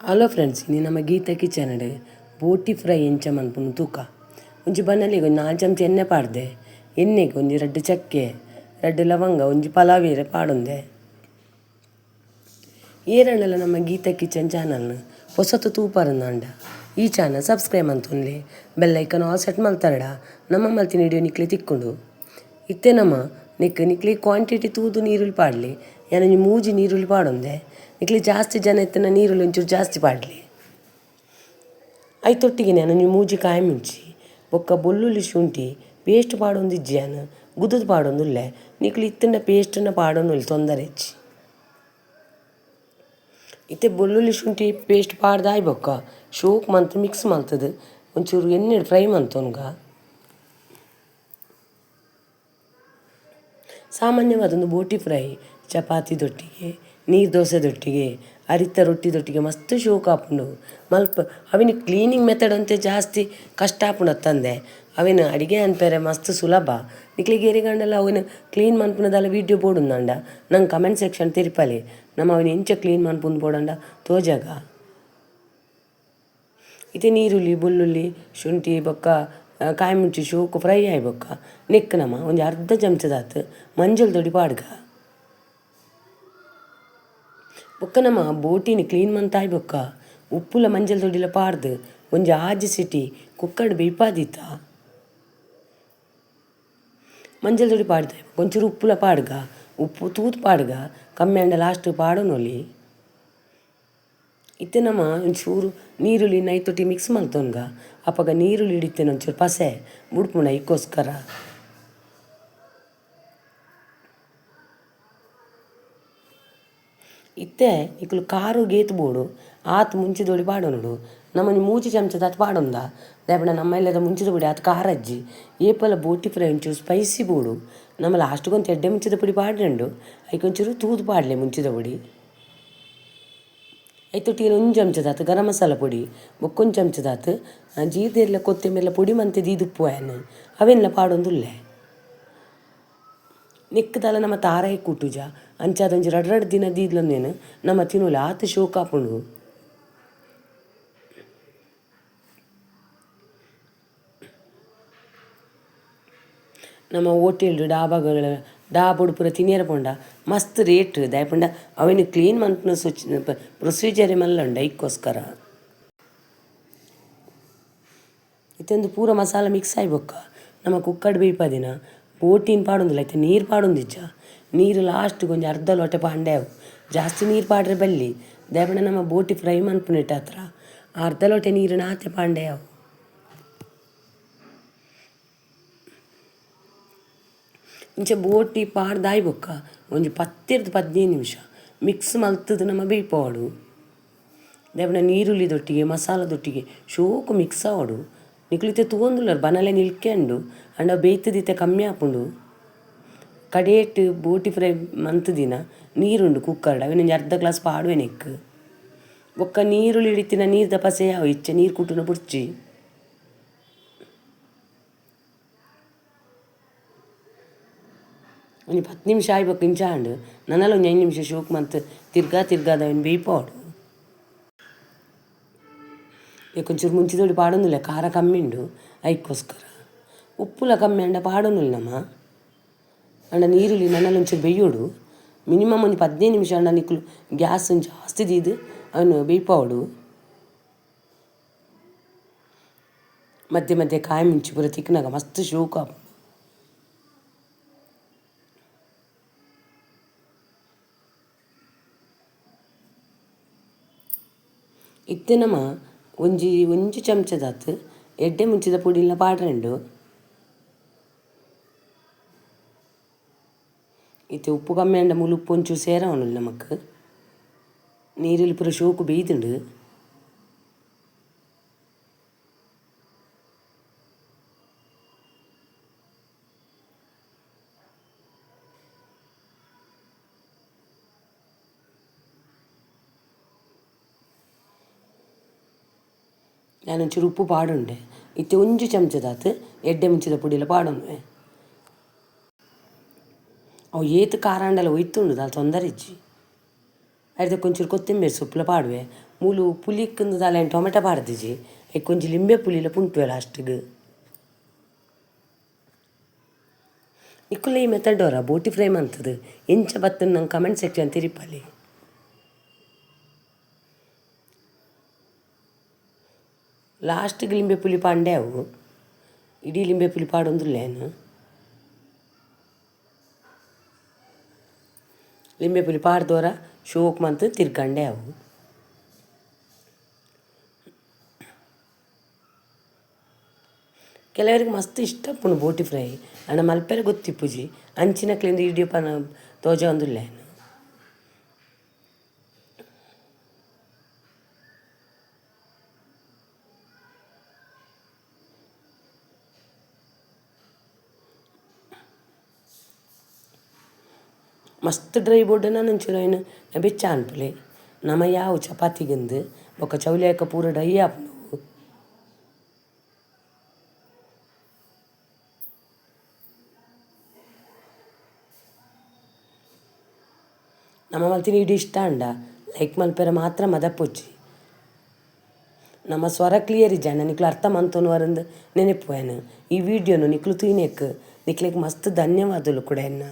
Hello friends, ಇನ್ನು ನಮ್ಮ Geetha kitchen ಬೋಟಿ fry ಎಂಚ ಮನ್ಪುನು ತೂಕ ಒಂಜಿ ಬನ್ನಲಿಗೆ ಒಂದು 4 ಚಮಚ ಎಣ್ಣೆ ಪಾಡ್ದೆ. ಎಣ್ಣೆಗೆ ಒಂಜಿ 2 ಚಕ್ಕೆ 2 ಲವಂಗ ಒಂಜಿ ಪಲಾವೇರೆ ಪಾಡೊಂದೆ. ಏರಣ್ಣಲ ನಮ್ಮ ಗೀತಾ ಕಿಚನ್ ಚಾನಲ್ನ ಹೊಸತು ತೂಪಾರಂದಾಂಡ ಈ ಚಾನಲ್ ಸಬ್ಸ್ಕ್ರೈಬ್ ಅಂತೊನ್ಲಿ, ಬೆಲ್ಲೈಕನ್ ಆಲ್ ಸೆಟ್ ಮಲ್ತಾರಡ ನಮ್ಮ ಮಲ್ತಿನ ಹಿಡಿಯೋ ನಿಕ್ಲೆ ತಿಕ್ಕೊಂಡು ಇತ್ತೆ ನಮ್ಮ ನಿಕ್ಲಿ ಕ್ವಾಂಟಿಟಿ ತೂದು ನೀರುಳ್ಳಿ ಪಾಡಲಿ. ಏನೊಂಜಿ 3 ನೀರುಳ್ಳಿ ಪಾಡೊಂದೆ. ನಿಕ್ಲಿ ಜಾಸ್ತಿ ಜನ ಎತ್ತನ ನೀರುಳ್ಳಿ ಒಂಚೂರು ಜಾಸ್ತಿ ಪಾಡಲಿ. ಐತೊಟ್ಟಿಗೆ ನಾನೊಂಜಿ 3 ಕಾಯಿ ಮುಂಚಿ ಬೊಕ್ಕ ಬೆಳ್ಳುಳ್ಳಿ ಶುಂಠಿ ಪೇಸ್ಟ್ ಪಾಡೊಂದು ಇಜ್ಜಿಯಾನ ಗುದ್ದದು ಪಾಡೊಂದುಲ್ಲೆ. ನಿಕ್ಲಿ ಇತ್ತಿನ ಪೇಸ್ಟನ್ನು ಪಾಡೊಂದು ತೊಂದರೆ ಇಜ್ಜಿ ಇತ್ತೆ ಬೆಳ್ಳುಳ್ಳಿ ಶುಂಠಿ ಪೇಸ್ಟ್ ಪಾಡ್ದಾಯ್ ಬೊಕ್ಕ ಶೋಕ್ ಮಂತ್ ಮಿಕ್ಸ್ ಮಲ್ತದು ಒಂಚೂರು ಎಣ್ಣೆ ಫ್ರೈ ಮಂತೊನ್ಗ. ಸಾಮಾನ್ಯವಾದೊಂದು ಬೋಟಿ ಫ್ರೈ ಚಪಾತಿದೊಟ್ಟಿಗೆ, ನೀರು ದೋಸೆದೊಟ್ಟಿಗೆ, ಅರಿತ ರೊಟ್ಟಿದೊಟ್ಟಿಗೆ ಮಸ್ತ್ ಶೋಕ್ ಆಪುಂಡು ಮಲ್ಪ. ಅವಿನ ಕ್ಲೀನಿಂಗ್ ಮೆಥಡ್ ಅಂತೆ ಜಾಸ್ತಿ ಕಷ್ಟ ಆಪುಂಡು ತಂದೆ. ಅವಿನ ಅಡಿಗೆ ಅನ್ಪೇರೆ ಮಸ್ತ್ ಸುಲಭ. ನಿಕ್ಲಿಗೆ ಎರಿಗಂಡಲ್ಲ ಅವನು ಕ್ಲೀನ್ ಮನ್ಪುನದಲ್ಲ ವೀಡಿಯೋ ಬೋಡುಂದಂಡ ನಂಗೆ ಕಮೆಂಟ್ ಸೆಕ್ಷನ್ ತಿರುಪಲಿ. ನಮ್ಮ ಅವನ ಎಂಚ ಕ್ಲೀನ್ ಮನ್ಪುಂದು ಬೋಡಂಡ ತೋಜಾಗ. ಇತ್ತೆ ನೀರುಳ್ಳಿ ಬೆಳ್ಳುಳ್ಳಿ ಶುಂಠಿ ಬೊಕ್ಕ ಕಾಯಿ ಮುಂಚಿ ಶೋಕು ಫ್ರೈ ಆಯ್ ಬೊಕ್ಕ ನೆಕ್ ನಮ್ಮ ಒಂದು ಅರ್ಧ ಚಮಚದಾತು ಮಂಜಲ್ ತೊಡಿ ಪಾಡ್ಗ. ಬೊಕ್ಕ ನಮ್ಮ ಬೋಟಿನಿ ಕ್ಲೀನ್ ಮಂತಾಯ್ ಬೊಕ್ಕ ಉಪ್ಪುಲ ಮಂಜಲ್ ತೊಡಿಲ ಪಾಡ್ದು ಒಂಜಿ ಆಜಿ ಸಿಟಿ ಕುಕ್ಕರ್ಡ್ ಬೇಯ್ಪಾದಿತ್ತ ಮಂಜಲ್ ತೊಡಿ ಪಾಡ್ದಾಯ್ ಒಂಚೂರು ಉಪ್ಪುಲ ಪಾಡ್ಗ. ಉಪ್ಪು ತೂತು ಪಾಡ್ಗ ಕಮ್ಮಿ ಅಂಡ ಲಾಸ್ಟ್ ಪಾಡೋನೊಲಿ. ಇತ್ತೆ ನಮ್ಮ ಒಂಚೂರು ನೀರುಳ್ಳಿ ನೈತೊಟ್ಟಿ ಮಿಕ್ಸ್ ಮಲ್ತೊನ್ಗ ಅಪ್ಪಗ ನೀರುಳ್ಳಿ ಹಿಡಿತೇನೆ ಒಂಚೂರು ಪಸೆ ಬುಡ್ಪುಂಡ ಇಕ್ಕೋಸ್ಕರ. ಇತ್ತೆ ಇಕ್ಕಲು ಕಾರು ಗೇತು ಬೋಡು ಆತು ಮುಂಚಿದೋಡಿ ಪಾಡೋನುಡು. ನಮ್ಮೊಂದು 3 ಚಮಚದ ಆತು ಪಾಡೊಂದ ದಾಯಪಂಡ ನಮ್ಮ ಇಲ್ಲದ ಮುಂಚಿದ ಪುಡಿ ಆತು ಖಾರಜ್ಜಿ ಏಪಲ ಬೋಟಿ ಫ್ರೈ ಒಂಚೂರು ಸ್ಪೈಸಿ ಬೋಡು. ನಮ್ಮ ಲಾಸ್ಟ್ಗೊಂದು ಎಡ್ಡೆ ಮುಂಚಿದ ಪುಡಿ ಪಾಡ್ರೆಂಡು ಐಕೊಂಚೂರು ತೂದು ಪಾಡಲೆ ಮುಂಚಿದ ಪುಡಿ. ಐತೊಟ್ಟಿಗೆ 1 ಚಮಚದಾತು ಗರಂ ಮಸಾಲ ಪುಡಿ ಬೊಕ್ಕೊಂದು ಚಮಚದಾತು ಜೀರ್ದೆಲ್ಲ ಕೊತ್ತಂಬರಿಲ್ಲ ಪುಡಿ ಮಂತೆ ದೀದುಪ್ಪು ಆಯನು ಅವೆಲ್ಲ ಪಾಡೊಂದುಲ್ಲೆ. ನೆಕ್ಕದಲ್ಲ ನಮ್ಮ ತಾರಾಯಿ ಕೂಟುಜ ಅಂಚಾದೊಂಜಿ 2 ದಿನ ದೀದ್ಲಂದೇನು ನಮ್ಮ ತಿನ್ನೋಲಿ ಆತು ಶೋಕ್ ಆಪುಂಡು. ನಮ್ಮ ಹೋಟೆಲ್ ಡಾಬೋಡು ಪೂರ ತಿನಿಯರ ಪೋಂಡ ಮಸ್ತ್ ರೇಟ್ ದಾಯಪಂಡ ಅವೇನು ಕ್ಲೀನ್ ಮನ್ಪುನ ಪ್ರೊಸೀಜರೇ ಮಲ್ಲಂಡ ಇಕ್ಕೋಸ್ಕರ. ಇತ್ತೊಂದು ಪೂರ ಮಸಾಲ ಮಿಕ್ಸ್ ಆಯ್ ಬೊಕ್ಕ ನಮ್ಮ ಕುಕ್ಕರ್ಡ್ ಬೇಯ್ಪದಿನ ಬೋಟಿನ ಪಾಡೊಂದಿಲ್ಲ. ಐತೆ ನೀರು ಪಾಡೊಂದಿಜ್ಜ. ನೀರು ಲಾಸ್ಟ್ಗೆ ಒಂಜಿ ಅರ್ಧ ಲೋಟೆ ಪಾಂಡೆ ಅವು ಜಾಸ್ತಿ ನೀರು ಪಾಡ್ರೆ ಬಲ್ಲಿ ದಾಯಪಂಡ ನಮ್ಮ ಬೋಟಿ ಫ್ರೈ ಮನ್ಪುನಿಟ್ಟ ಹತ್ರ ಅರ್ಧ ಲೋಟೆ ನೀರಿನ ಆತೆ ಪಾಂಡೆ ಅವು. ಇಂಚ ಬೋಟಿ ಪಾಡ್ದಾಯ್ ಬೊಕ್ಕ ಒಂಜಿ 10-15 ನಿಮಿಷ ಮಿಕ್ಸ್ ಮಲ್ತದು ನಮ್ಮ ಬೇಯ್ಪೋಡು. ದಾಯಪಂಡ ನೀರುಳ್ಳಿದೊಟ್ಟಿಗೆ ಮಸಾಲದೊಟ್ಟಿಗೆ ಶೋಕು ಮಿಕ್ಸ್ ಆವಡು. ನಿಕ್ಲಿತೆ ತೂವೊಂದುಲ್ಲರು ಬನಲೆ ನಿಲ್ಕೆಂಡು ಅಂಡ ಬೇಯ್ತದಿತ್ತೆ ಕಮ್ಮಿ ಆಪುಂಡು. ಕಡೇಟ್ ಬೋಟಿ ಫ್ರೈ ಮಂತದಿನ ನೀರುಂಡು ಕುಕ್ಕರ್ಡ್ ಅವೇನೊಂಜಿ ಅರ್ಧ ಗ್ಲಾಸ್ ಪಾಡುವೆ ನೆಕ್. ಬೊಕ್ಕ ನೀರುಳ್ಳಿ ಹಿಡಿತಿನ ನೀರ್ದ ಪಸೆ ಯಾವ ಇಚ್ಚೆ ನೀರು ಕುಟುನ ಬುಡ್ಚಿ ಒಂಜಿ 10 ನಿಮಿಷ ಆಯ್ಬೇಕು ಇಂಚಾಂಡು ನನ್ನಲ್ಲ ಒಂಜಿ 5 ನಿಮಿಷ ಶೋಕ್ ಮಂತ್ ತಿರ್ಗಾದ ಅವನು ಬೇಯ್ಪೋಡು. ಒಂಚೂರು ಮುಂಚಿದೋಡಿ ಪಾಡೊಂದಿಲ್ಲ ಖಾರ ಕಮ್ಮಿ ಉಂಡು ಐಕ್ಕೋಸ್ಕರ. ಉಪ್ಪುಲ ಕಮ್ಮಿ ಅಂಡ ಪಾಡೊಂದಿಲ್ಲ ನಮ್ಮ ಅಂಡ ನೀರುಳ್ಳಿ ನನ್ನಲ್ಲಿ ಒಂಚೂರು ಬೇಯೋಡು ಮಿನಿಮಮ್ ಒಂದು 15 ನಿಮಿಷ ಅಂಡ ನಿಕ್ಕಲು ಗ್ಯಾಸ್ ಜಾಸ್ತಿ ದೀದು ಅವನು ಬೇಯ್ಪೋಡು. ಮಧ್ಯೆ ಮಧ್ಯೆ ಕಾಯಿ ಮುಂಚಿ ಪೂರ ತಿಕ್ಕನಾಗ ಮಸ್ತ್ ಶೋಕು ಆಪುಂಡು. ಇತ್ತೆ ನಮ್ಮ ಒಂಜಿ ಚಮಚದಾತು ಎಡ್ಡೆ ಮುಂಚಿದ ಪುಡಿಲ್ಲ ಪಾಡ್ರೆಂಡು. ಇತ್ತೆ ಉಪ್ಪು ಕಮ್ಮಿ ಅಂಡ ಮುಲು ಉಪ್ಪು ಒಂಚೂರು ಸೇರವನುಲ್ಲ ನಮಕ್. ನೀರಲ್ಲಿ ಪೂರ ಶೋಕು ಬೇಯ್ದುಂಡು. ನಾನೊಂಚೂರು ಉಪ್ಪು ಪಾಡುಂಡೆ. ಇತ್ತೆ 1 ಚಮಚದಾತು ಎಡ್ಡೆ ಮುಂಚಿದ ಪುಡಿಲ ಪಾಡೊಂದುವೆ. ಅವು ಏತು ಖಾರ ಅಂಡಲ್ಲ ಒಯ್ತುಂಡು ದಾಲ್ ತೊಂದರೆ ಇಜ್ಜಿ. ಅದಕ್ಕೆ ಒಂಚೂರು ಕೊತ್ತಂಬರಿ ಸೊಪ್ಪುಲ ಪಾಡುವೆ ಮೂಲು ಪುಲಿಕ್ಕಂದು ತಲೆ ಟೊಮೆಟೊ ಪಾಡ್ದಿಜಿ ಕೊಂಚ ಲಿಂಬೆ ಪುಲಿಲ ಪುಂಟುವೆ ಲಾಸ್ಟ್ಗೆ. ನಿಕ್ಕುಲ್ಲ ಈ ಮೆಥಡ್ ಬೋಟಿ ಫ್ರೈ ಮಂತದ್ದು ಎಂಚ ಬತ್ತನ್ನು ನಂಗೆ ಕಮೆಂಟ್ ಸೆಕ್ಷನ್ ತಿರಿಪಲ್ಲಿ. ಲಾಸ್ಟ್ಗೆ ಲಿಂಬೆ ಪುಲಿ ಪಾಂಡೆ ಅವು ಇಡೀ ಲಿಂಬೆ ಪುಲಿ ಪಾಡೊಂದುಲ್ಲೇನು. ಲಿಂಬೆ ಪುಲಿ ಪಾಡ್ದೋರ ಶೋಕ್ ಮಂತ್ ತಿರ್ಕಂಡೆ ಅವು. ಕೆಲವರಿಗೆ ಮಸ್ತ್ ಇಷ್ಟ ಪುಣು ಬೋಟಿ ಫ್ರೈ ಅಣ್ಣ ಮಲ್ಪೆರೆ ಗೊತ್ತಿಪ್ಪುಜಿ ಅಂಚಿನಕ್ಲಿಂದ ಇಡೀ ಪನ ತೋಜ ಒಂದುಲ್ಲೇನು. ಮಸ್ತ್ ಡ್ರೈ ಬೋರ್ಡನ ನಂಚೂರು ಏನು ಬೆಚ್ಚ ಅನ್ಪುಲೆ ನಮ್ಮ ಯಾವ ಚಪಾತಿಗಿಂದು ಬೊಕ್ಕ ಚೌಲಿಯಾಕ ಪೂರ ಡ್ರೈ ಆಪುಂಡು. ನಮ್ಮ ಮಲ್ತಿನ ಇಡೀ ಇಷ್ಟ ಅಂಡ ಲೈಕ್ ಮಲ್ಪೆರ ಮಾತ್ರ ಮದಪ್ಪೊಚ್ಚಿ. ನಮ್ಮ ಸ್ವರ ಕ್ಲಿಯರ್ ಇಜ್ಜಾಂಡ ನಿಕ್ಲು ಅರ್ಥ ಮಂತೋನು ವರಂದು ನೆನಪುವೇನು ಈ ವಿಡಿಯೋನು ನಿಕ್ಲು ತೀನೆಕ್ ನಿಕ್ಲೆಗ್ ಮಸ್ತ್ ಧನ್ಯವಾದಗಳು ಕೂಡ ಎನ್ನ.